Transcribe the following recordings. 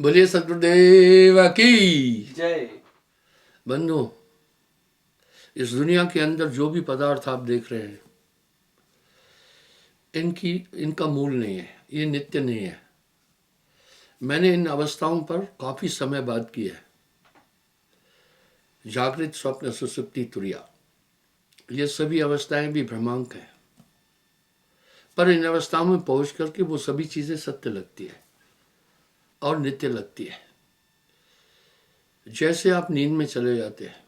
बोलिए सतगुरुदेव की जय। बंधु। इस दुनिया के अंदर जो भी पदार्थ आप देख रहे हैं, इनका मूल नहीं है, ये नित्य नहीं है। मैंने इन अवस्थाओं पर काफी समय बात की है। जागृत, स्वप्न, सुसुप्ति, तुरिया, ये सभी अवस्थाएं भी भ्रमांक हैं। पर इन अवस्थाओं में पहुंच करके वो सभी चीजें सत्य लगती है और नित्य लगती है। जैसे आप नींद में चले जाते हैं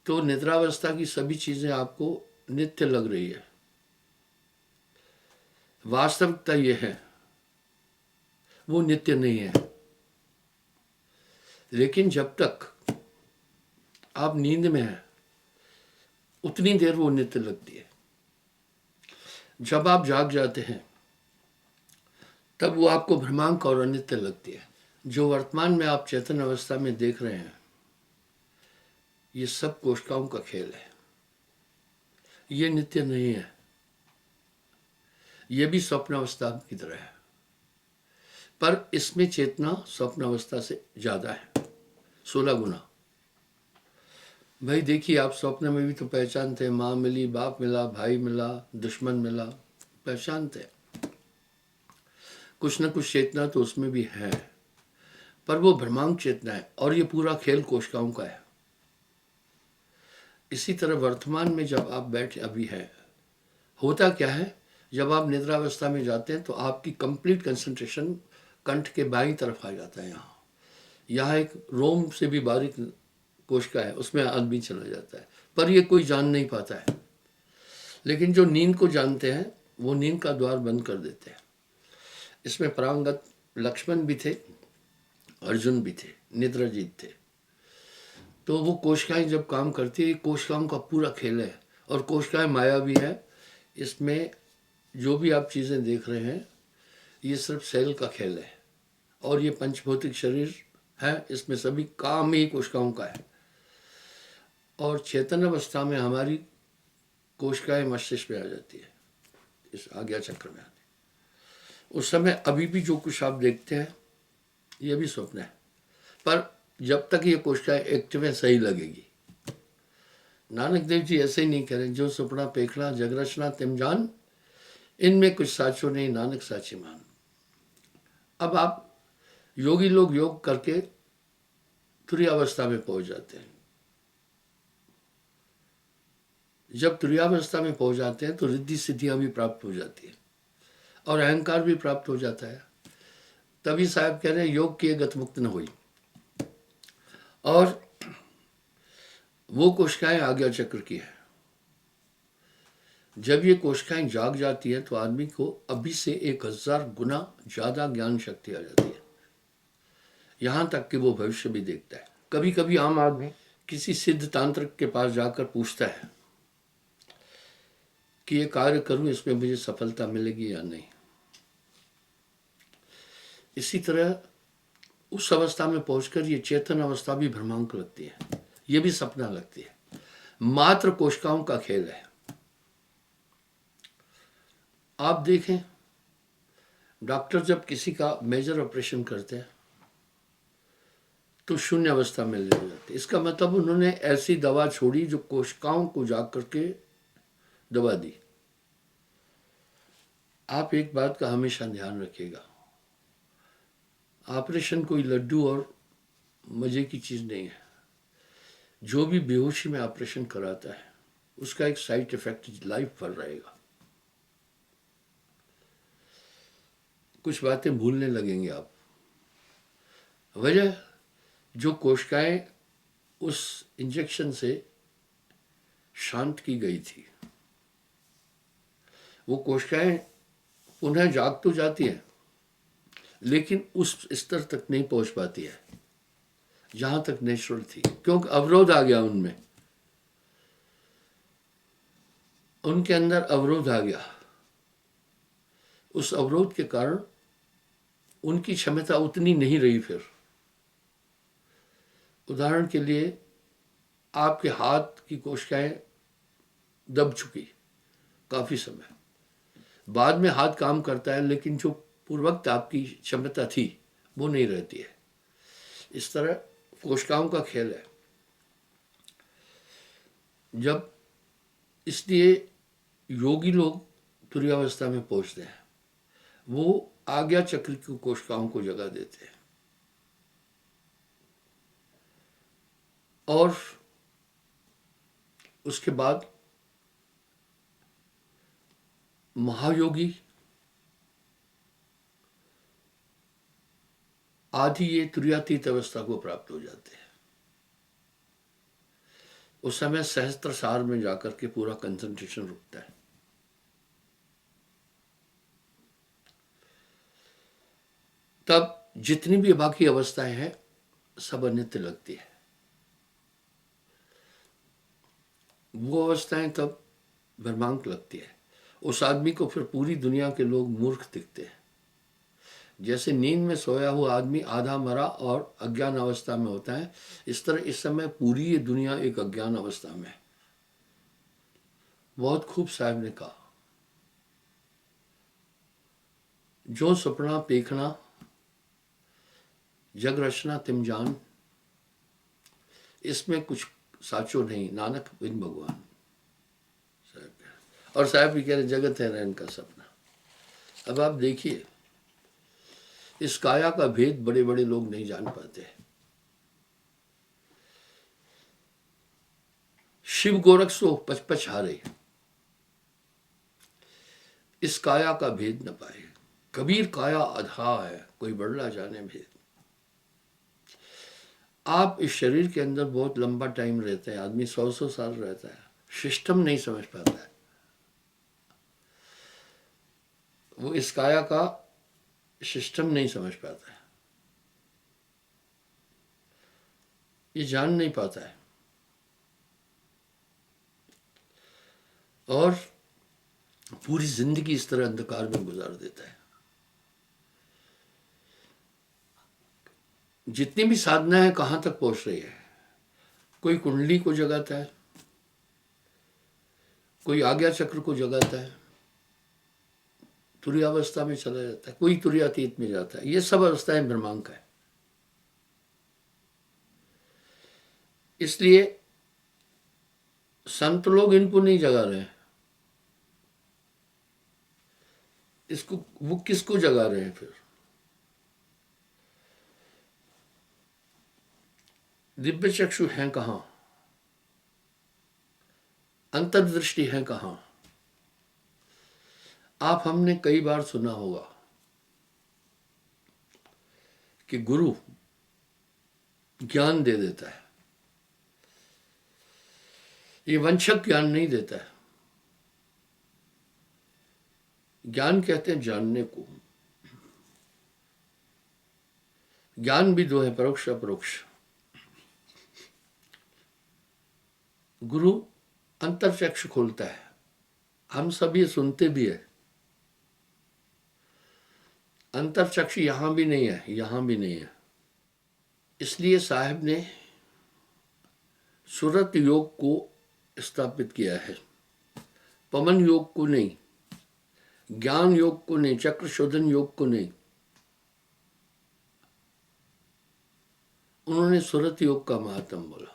तो निद्रावस्था की सभी चीजें आपको नित्य लग रही है। वास्तविकता यह है, वो नित्य नहीं है। लेकिन जब तक आप नींद में हैं उतनी देर वो नित्य लगती है। जब आप जाग जाते हैं तब वो आपको भ्रमांक और अनित्य लगती है। जो वर्तमान में आप चेतन अवस्था में देख रहे हैं, ये सब कोशिकाओं का खेल है। ये नित्य नहीं है। ये भी स्वप्न अवस्था की तरह है, पर इसमें चेतना स्वप्न अवस्था से ज्यादा है, 16 गुना। भाई देखिए, आप स्वप्न में भी तो पहचानते हैं, माँ मिली, बाप मिला, भाई मिला, दुश्मन मिला, पहचानते हैं। कुछ न कुछ चेतना तो उसमें भी है, पर वो भ्रमांक चेतना है और ये पूरा खेल कोशिकाओं का है। इसी तरह वर्तमान में जब आप बैठे अभी है, होता क्या है, जब आप निद्रावस्था में जाते हैं तो आपकी कंप्लीट कंसंट्रेशन कंठ के बाईं तरफ आ जाता है। यहाँ एक रोम से भी बारीक कोशिका है, उसमें आदमी चला जाता है, पर ये कोई जान नहीं पाता है। लेकिन जो नींद को जानते हैं वो नींद का द्वार बंद कर देते हैं। इसमें प्रांगत लक्ष्मण भी थे, अर्जुन भी थे, निद्राजीत थे। तो वो कोशिकाएं जब काम करती है, कोशिकाओं का पूरा खेल है और कोशिकाएं माया भी है। इसमें जो भी आप चीज़ें देख रहे हैं ये सिर्फ सेल का खेल है और ये पंचभौतिक शरीर है, इसमें सभी काम ही कोशिकाओं का है। और चेतन अवस्था में हमारी कोशिकाएं मस्तिष्क में आ जाती है, इस आज्ञा चक्र में आती है। उस समय अभी भी जो कुछ आप देखते हैं ये भी स्वप्न है, पर जब तक ये कोशिकाएं एक्टिव है सही लगेगी। नानक देव जी ऐसे ही नहीं कह रहे, जो सुपना पेखना जग रचना तिम जान, इनमें कुछ साचो नहीं नानक साची मान। अब आप योगी लोग योग करके तुरीयावस्था में पहुंच जाते हैं। जब तुरीयावस्था में पहुंच जाते हैं तो रिद्धि सिद्धियां भी प्राप्त हो जाती है और अहंकार भी प्राप्त हो जाता है। तभी साहब कह रहे हैं योग किए गत मुक्त न हुई। और वो कोशिकाएं आज्ञा चक्र की है। जब ये कोशिकाएं जाग जाती है तो आदमी को अभी से 1000 गुना ज्यादा ज्ञान शक्ति आ जाती है, यहां तक कि वो भविष्य भी देखता है। कभी कभी आम आदमी किसी सिद्ध तांत्रिक के पास जाकर पूछता है कि ये कार्य करूं, इसमें मुझे सफलता मिलेगी या नहीं। इसी तरह उस अवस्था में पहुंचकर ये चेतन अवस्था भी भ्रमांक लगती है, ये भी सपना लगती है। मात्र कोशिकाओं का खेल है। आप देखें, डॉक्टर जब किसी का मेजर ऑपरेशन करते हैं तो शून्य अवस्था में ले जाते हैं। इसका मतलब उन्होंने ऐसी दवा छोड़ी जो कोशिकाओं को जाग करके दवा दी। आप एक बात का हमेशा ध्यान रखिएगा, ऑपरेशन कोई लड्डू और मजे की चीज नहीं है। जो भी बेहोशी में ऑपरेशन कराता है उसका एक साइड इफेक्ट लाइफ भर रहेगा। कुछ बातें भूलने लगेंगे आप। वजह, जो कोशिकाएं उस इंजेक्शन से शांत की गई थी, वो कोशिकाएं पुनः जाग तो जाती हैं लेकिन उस स्तर तक नहीं पहुंच पाती है जहां तक नेचुरल थी, क्योंकि अवरोध आ गया उनमें, उनके अंदर अवरोध आ गया। उस अवरोध के कारण उनकी क्षमता उतनी नहीं रही। फिर उदाहरण के लिए आपके हाथ की कोशिकाएं दब चुकी काफी समय, बाद में हाथ काम करता है लेकिन जो पूर्वक्त आपकी क्षमता थी वो नहीं रहती है। इस तरह कोशिकाओं का खेल है। जब इसलिए योगी लोग तुरीयावस्था में पहुंचते हैं, वो आज्ञा चक्र की कोशिकाओं को जगह देते हैं और उसके बाद महायोगी आदि ये तुरीयातीत अवस्था को प्राप्त हो जाते हैं। उस समय सहस्त्रसार में जाकर के पूरा कंसंट्रेशन रुकता है। तब जितनी भी बाकी अवस्थाएं हैं सब अनित्य लगती है। वो अवस्थाएं तब भ्रमांक लगती है। उस आदमी को फिर पूरी दुनिया के लोग मूर्ख दिखते हैं। जैसे नींद में सोया हुआ आदमी आधा मरा और अज्ञान अवस्था में होता है, इस तरह इस समय पूरी ये दुनिया एक अज्ञान अवस्था में है। बहुत खूब साहब ने कहा, जो सपना पेखना जग रचना तिम जान, इसमें कुछ साचो नहीं नानक बिन भगवान। और साहब भी कह रहे जगत है रहन का सपना। अब आप देखिए, इस काया का भेद बड़े बड़े लोग नहीं जान पाते। शिव गोरख सो पचपच हारे, इस काया का भेद न पाए। कबीर काया अधा है, कोई बड़ला जाने भेद। आप इस शरीर के अंदर बहुत लंबा टाइम रहते हैं, आदमी 100 साल रहता है, सिस्टम नहीं समझ पाता है। वो इस काया का सिस्टम नहीं समझ पाता है, ये जान नहीं पाता है और पूरी जिंदगी इस तरह अंधकार में गुजार देता है। जितनी भी साधना है कहाँ तक पहुंच रही है? कोई कुंडली को जगाता है, कोई आज्ञा चक्र को जगाता है, तुरीयावस्था में चला जाता है, कोई तुरीयातीत में जाता है। ये सब अवस्थाएं भ्रमांक है। इसलिए संत लोग इनको नहीं जगा रहे हैं। इसको वो किसको जगा रहे हैं फिर? दिव्य चक्षु हैं कहाँ? अंतर्दृष्टि है कहाँ? आप हमने कई बार सुना होगा कि गुरु ज्ञान दे देता है, ये वंशक ज्ञान नहीं देता है। ज्ञान कहते हैं जानने को। ज्ञान भी दो है, परोक्ष अपरोक्ष। गुरु अंतरचक्षु खोलता है, हम सब ये सुनते भी है। अंतरचक्षु यहां भी नहीं है, यहां भी नहीं है। इसलिए साहब ने सुरत योग को स्थापित किया है, पवन योग को नहीं, ज्ञान योग को नहीं, चक्र शोधन योग को नहीं। उन्होंने सुरत योग का महात्म बोला।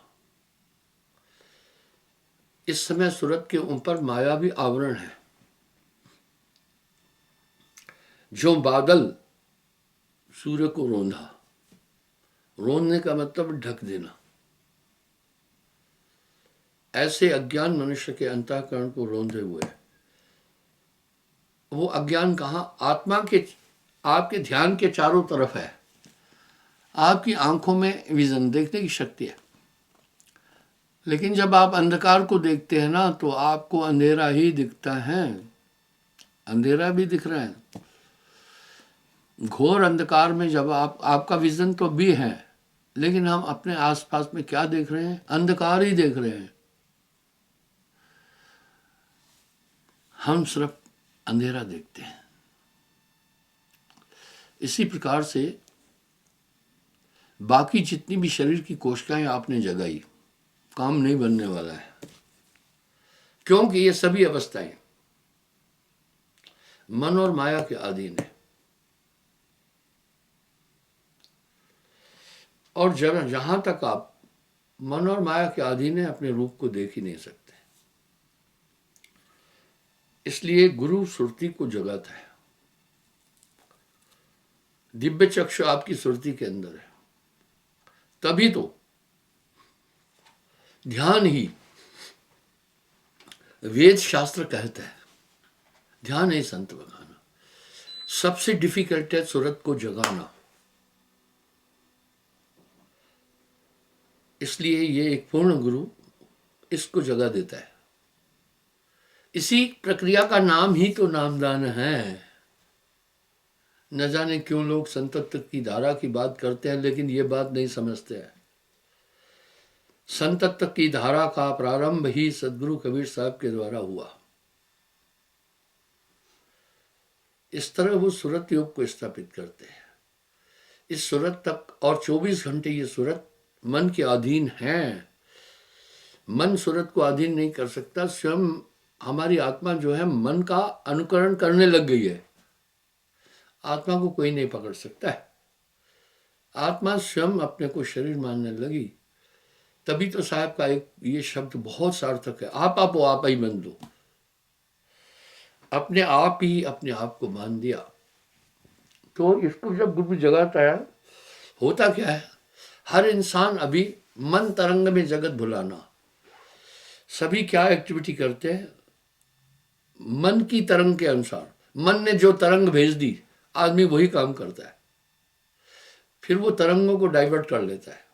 इस समय सुरत के ऊपर मायावी आवरण है। जो बादल सूर्य को रोंधा, रोंदने का मतलब ढक देना, ऐसे अज्ञान मनुष्य के अंतःकरण को रोंधे हुए है। वो अज्ञान कहाँ? आत्मा के, आपके ध्यान के चारों तरफ है। आपकी आंखों में विजन, देखने की शक्ति है, लेकिन जब आप अंधकार को देखते हैं ना तो आपको अंधेरा ही दिखता है। अंधेरा भी दिख रहा है। घोर अंधकार में जब आपका विजन तो भी है, लेकिन हम अपने आसपास में क्या देख रहे हैं? अंधकार ही देख रहे हैं। हम सिर्फ अंधेरा देखते हैं। इसी प्रकार से बाकी जितनी भी शरीर की कोशिकाएं आपने जगाई, काम नहीं बनने वाला है, क्योंकि ये सभी अवस्थाएं मन और माया के अधीन है। और जहां तक आप मन और माया के अधीन है, अपने रूप को देख ही नहीं सकते। इसलिए गुरु सुरती को जगाता है। दिव्य चक्षु आपकी सुरती के अंदर है, तभी तो ध्यान ही वेद शास्त्र कहता है, ध्यान है संत बनाना। सबसे डिफिकल्ट है सूरत को जगाना। इसलिए ये एक पूर्ण गुरु इसको जगा देता है। इसी प्रक्रिया का नाम ही तो नामदान है। न जाने क्यों लोग संतत्व की धारा की बात करते हैं, लेकिन ये बात नहीं समझते हैं। संतत्व की धारा का प्रारंभ ही सदगुरु कबीर साहब के द्वारा हुआ। इस तरह वो सूरत योग को स्थापित करते हैं। इस सूरत तक और 24 घंटे ये सूरत मन के अधीन है। मन सूरत को अधीन नहीं कर सकता। स्वयं हमारी आत्मा जो है मन का अनुकरण करने लग गई है। आत्मा को कोई नहीं पकड़ सकता है। आत्मा स्वयं अपने को शरीर मानने लगी। तभी तो साहब का एक ये शब्द बहुत सार्थक है, आप ही मान दो। अपने आप ही अपने आप को मान दिया। तो इसको जब गुरु जगाता है, होता क्या है, हर इंसान अभी मन तरंग में जगत भुलाना। सभी क्या एक्टिविटी करते हैं, मन की तरंग के अनुसार। मन ने जो तरंग भेज दी, आदमी वही काम करता है। फिर वो तरंगों को डाइवर्ट कर लेता है।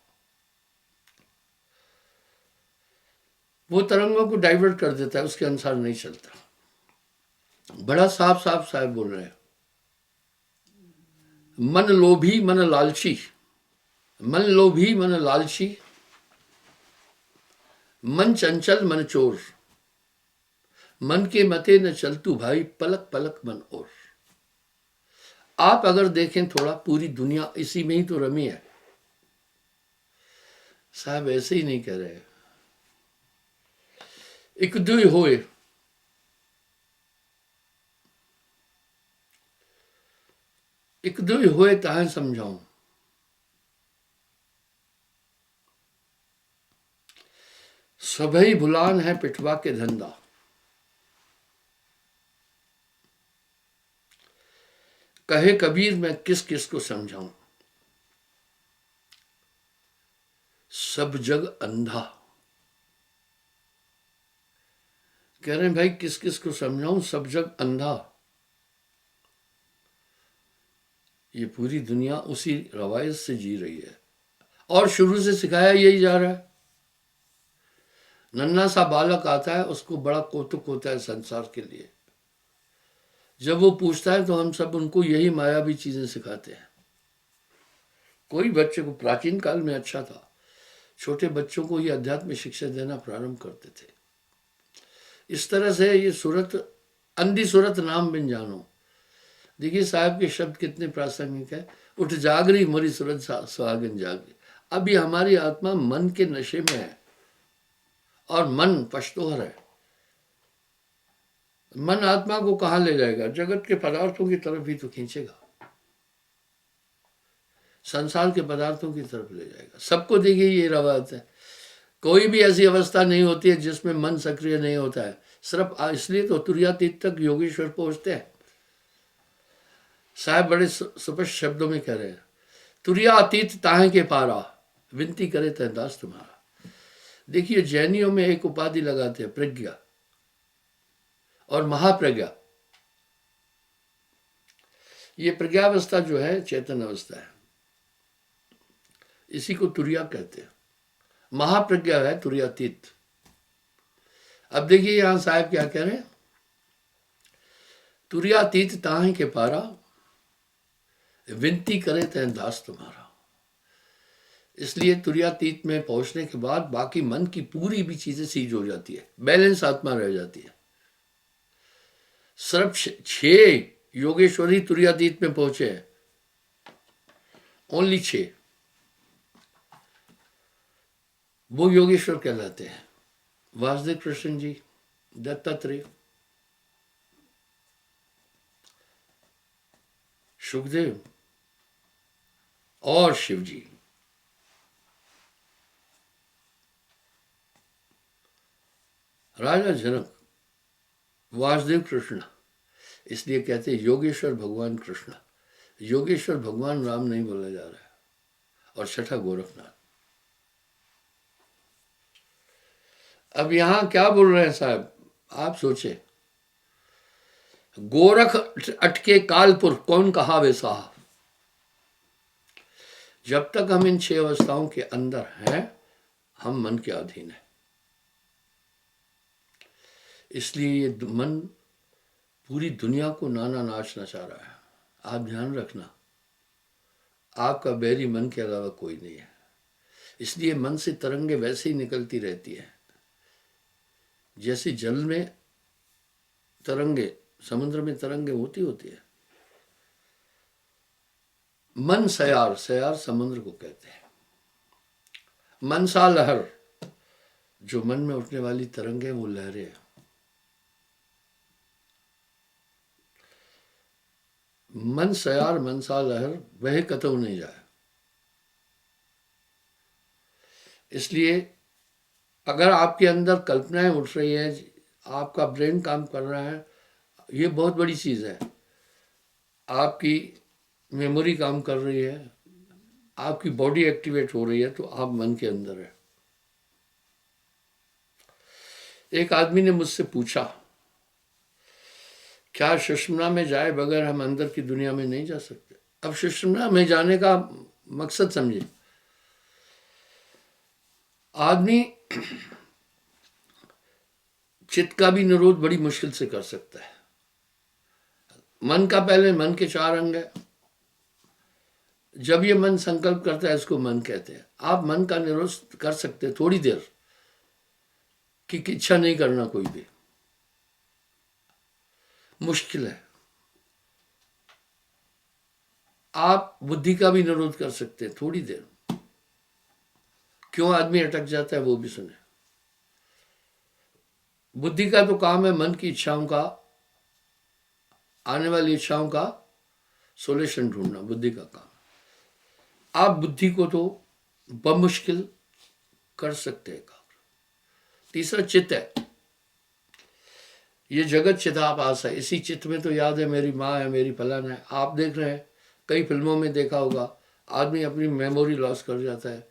वो तरंगों को डाइवर्ट कर देता है, उसके अनुसार नहीं चलता। बड़ा साफ साफ साहब बोल रहे हैं, मन लोभी मन लालची, मन लोभी मन लालची, मन चंचल मन चोर, मन के मते न चलतू भाई, पलक पलक मन और। आप अगर देखें थोड़ा, पूरी दुनिया इसी में ही तो रमी है। साहब ऐसे ही नहीं कह रहे। एक दुई होए, एक दुई होए ताहे समझाऊं, सभई भुलान है पिठवा के धंधा। कहे कबीर मैं किस किस को समझाऊं, सब जग अंधा। कह रहे हैं भाई किस किस को समझाऊं, सब जग अंधा। ये पूरी दुनिया उसी रवायत से जी रही है और शुरू से सिखाया यही जा रहा है। नन्हा सा बालक आता है, उसको बड़ा कौतुक होता है संसार के लिए। जब वो पूछता है तो हम सब उनको यही मायावी चीजें सिखाते हैं। कोई बच्चे को, प्राचीन काल में अच्छा था, छोटे बच्चों को ये अध्यात्म शिक्षा देना प्रारंभ करते थे। इस तरह से ये सूरत, अंधी सूरत नाम बिन जानो। देखिए साहब के शब्द कितने प्रासंगिक है। उठ जागरी मोरी सूरत सुहागन जागरी। अभी हमारी आत्मा मन के नशे में है और मन पश्तोहर है। मन आत्मा को कहाँ ले जाएगा, जगत के पदार्थों की तरफ ही तो खींचेगा, संसार के पदार्थों की तरफ ले जाएगा। सबको देखिए ये रवायत है। कोई भी ऐसी अवस्था नहीं होती है जिसमें मन सक्रिय नहीं होता है। सिर्फ इसलिए तो तुर्यातीत तक योगेश्वर पहुंचते हैं। साहब बड़े स्पष्ट शब्दों में कह रहे हैं, तुर्यातीत ताहे के पारा, विनती करे तय दास तुम्हारा। देखिए जैनियों में एक उपाधि लगाते हैं, प्रज्ञा और महाप्रज्ञा। ये प्रज्ञावस्था जो है चेतन अवस्था है, इसी को तुरिया कहते हैं। महाप्रज्ञा है तुर्यातीत। अब देखिए यहां साहब क्या कह रहे हैं, तुर्यातीत ताहे के पारा, विनती करे तय दास तुम्हारा। इसलिए तुर्यातीत में पहुंचने के बाद बाकी मन की पूरी भी चीजें सीज हो जाती है, बैलेंस आत्मा रह जाती है। सिर्फ 6 योगेश्वरी तुर्यातीत में पहुंचे हैं, ओनली 6, वो योगेश्वर कहलाते हैं। वासुदेव कृष्ण जी, दत्तात्रेय, सुखदेव और शिव जी। राजा जनक वासुदेव कृष्ण, इसलिए कहते हैं योगेश्वर भगवान कृष्ण। योगेश्वर भगवान राम नहीं बोला जा रहा है। और छठा गोरखनाथ। अब यहां क्या बोल रहे हैं साहब, आप सोचे, गोरख अटके कालपुर कौन कहा वे साहब। जब तक हम इन 6 अवस्थाओं के अंदर हैं, हम मन के अधीन हैं। इसलिए ये मन पूरी दुनिया को नाना नाच नचा रहा है। आप ध्यान रखना, आपका बैरी मन के अलावा कोई नहीं है। इसलिए मन से तरंगे वैसे ही निकलती रहती है जैसे जल में तरंगे, समुद्र में तरंगे होती है। मन सयार, सयार समुद्र को कहते हैं। मनसा लहर, जो मन में उठने वाली तरंगे वो लहरें हैं। मन सयार मनसा लहर वह कतऊ नहीं जाए। इसलिए अगर आपके अंदर कल्पनाएं उठ रही है, आपका ब्रेन काम कर रहा है, ये बहुत बड़ी चीज़ है। आपकी मेमोरी काम कर रही है, आपकी बॉडी एक्टिवेट हो रही है, तो आप मन के अंदर है। एक आदमी ने मुझसे पूछा, क्या सुषुम्ना में जाए बगैर हम अंदर की दुनिया में नहीं जा सकते। अब सुषुम्ना में जाने का मकसद समझिए। आदमी चित्त का भी निरोध बड़ी मुश्किल से कर सकता है। मन का, पहले मन के 4 अंग है। जब ये मन संकल्प करता है, इसको मन कहते हैं। आप मन का निरोध कर सकते हैं थोड़ी देर की इच्छा नहीं करना, कोई भी मुश्किल है। आप बुद्धि का भी निरोध कर सकते हैं थोड़ी देर। क्यों आदमी अटक जाता है वो भी सुने। बुद्धि का तो काम है मन की इच्छाओं का, आने वाली इच्छाओं का सोल्यूशन ढूंढना, बुद्धि का काम। आप बुद्धि को तो बमुश्किल कर सकते हैं एकाग्र। तीसरा चित्त है। ये जगत चिदाभास है। इसी चित्त में तो याद है मेरी माँ है, मेरी फलाना है। आप देख रहे हैं, कई फिल्मों में देखा होगा, आदमी अपनी मेमोरी लॉस कर जाता है,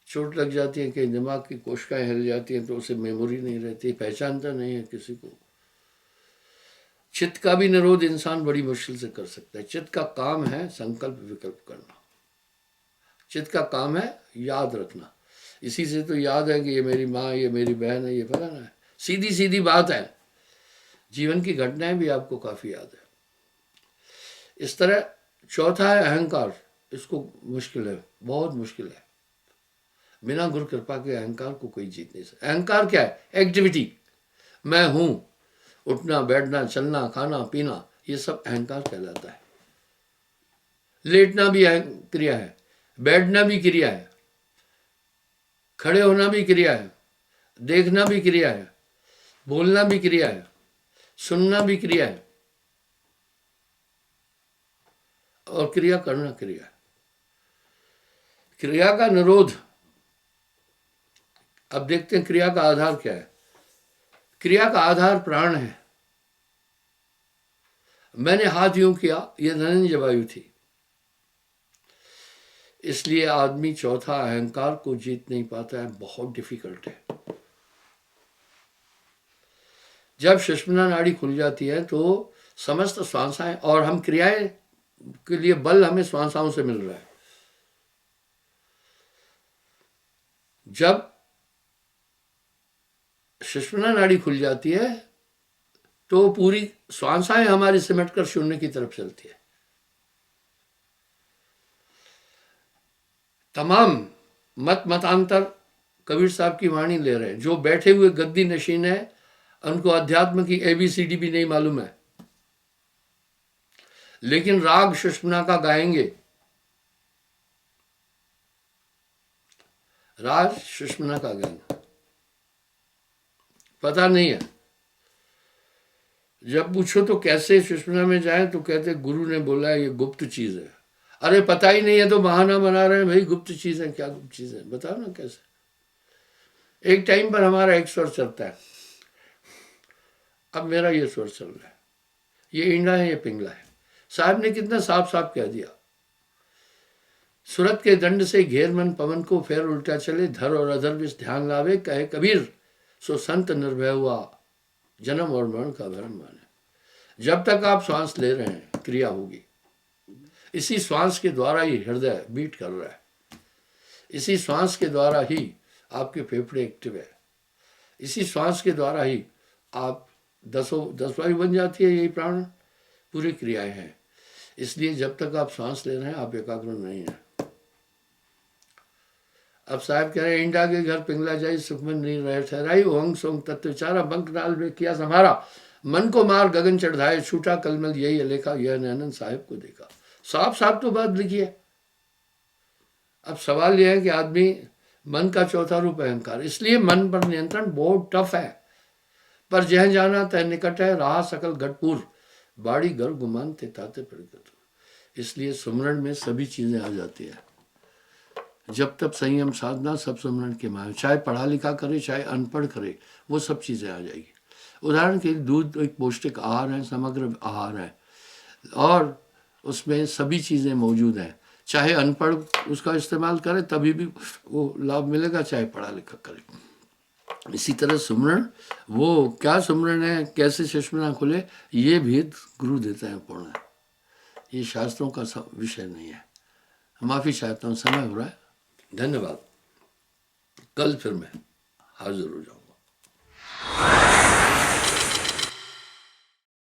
चोट लग जाती है कि दिमाग की कोशिकाएं हिल जाती हैं, तो उसे मेमोरी नहीं रहती, पहचानता नहीं है किसी को। चित्त का भी निरोध इंसान बड़ी मुश्किल से कर सकता है। चित्त का काम है संकल्प विकल्प करना। चित्त का काम है याद रखना। इसी से तो याद है कि ये मेरी माँ, ये मेरी बहन है, ये फलाना है। सीधी सीधी बात है। जीवन की घटनाएं भी आपको काफी याद है। इस तरह चौथा है अहंकार। इसको मुश्किल है, बहुत मुश्किल है। बिना गुरु कृपा के अहंकार को कोई जीत नहीं सकता। अहंकार क्या है? एक्टिविटी। मैं हूं, उठना बैठना चलना खाना पीना, ये सब अहंकार कहलाता है। लेटना भी क्रिया है, बैठना भी क्रिया है, खड़े होना भी क्रिया है, देखना भी क्रिया है, बोलना भी क्रिया है, सुनना भी क्रिया है, और क्रिया करना क्रिया है। क्रिया का निरोध। अब देखते हैं क्रिया का आधार क्या है। क्रिया का आधार प्राण है। मैंने हाथ यूं किया, यह धनंजय वायु थी। इसलिए आदमी चौथा अहंकार को जीत नहीं पाता है, बहुत डिफिकल्ट है। जब सुषुम्ना नाड़ी खुल जाती है तो समस्त श्वासाएं, और हम क्रियाएं के लिए बल हमें श्वासाओं से मिल रहा है। जब सुषुम्ना नाड़ी खुल जाती है तो पूरी श्वासाएं हमारी सिमटकर शून्य की तरफ चलती है। तमाम मत मतांतर कबीर साहब की वाणी ले रहे हैं। जो बैठे हुए गद्दी नशीन है, उनको अध्यात्म की ABCD भी नहीं मालूम है, लेकिन राग सुषुम्ना का गाएंगे। राग सुषुम्ना का गाएंगे, पता नहीं है। जब पूछो तो कैसे सुषुम्ना में जाए, तो कहते गुरु ने बोला ये गुप्त चीज है। अरे पता ही नहीं है तो बहाना बना रहे हैं, भाई गुप्त चीज है। क्या गुप्त चीज है बताओ ना कैसे। एक टाइम पर हमारा एक स्वर चलता है, अब मेरा ये स्वर चल रहा है, ये ईंडा है, ये पिंगला है। साहब ने कितना साफ साफ कह दिया, सूरत के दंड से घेर मन पवन को फेर उल्टा चले, धर और अधर विष ध्यान लावे, कहे कबीर सो संत निर्भय हुआ, जन्म और मरण का भरम माने। जब तक आप श्वास ले रहे हैं क्रिया होगी, इसी श्वास के द्वारा ही हृदय बीट कर रहा है, इसी श्वास के द्वारा ही आपके फेफड़े एक्टिव है, इसी श्वास के द्वारा ही आप दस वायु बन जाती है, यही प्राण पूरी क्रियाएं हैं। इसलिए जब तक आप सांस ले रहे हैं आप एकाग्र नहीं हैं। अब साहब कह रहे हैं, इंडा के घर पिंगला जाई सुखमन नहीं रहे ठहराई, ओंग सोंग तत्व चारा बंक नाल में किया संहारा, मन को मार गगन चढ़ाए, छूटा कलमल यही अलेखा, यह नैनन साहिब को देखा। साफ साफ तो बात लिखी है। अब सवाल यह है कि आदमी, मन का चौथा रूप अहंकार, इसलिए मन पर नियंत्रण बहुत टफ है। पर जह जाना तय निकट है, रहा सकल घटपूर, बाड़ी घर गुमान ते ताते प्रगट। इसलिए सुमरण में सभी चीजें आ जाती है। जब तक संयम साधना सब सुमरण के माय, चाहे पढ़ा लिखा करे चाहे अनपढ़ करे, वो सब चीजें आ जाएगी। उदाहरण के लिए दूध एक पौष्टिक आहार है, समग्र आहार है, और उसमें सभी चीजें मौजूद हैं। चाहे अनपढ़ उसका इस्तेमाल करे तभी भी वो लाभ मिलेगा, चाहे पढ़ा लिखा करे। इसी तरह सुमरण, वो क्या सुमरण है, कैसे चश्मा खुले, ये भेद गुरु देते हैं पूर्ण। ये शास्त्रों का विषय नहीं है। माफ़ी चाहता हूँ, समय हो रहा है। धन्यवाद। कल फिर मैं हाजिर हो जाऊँ।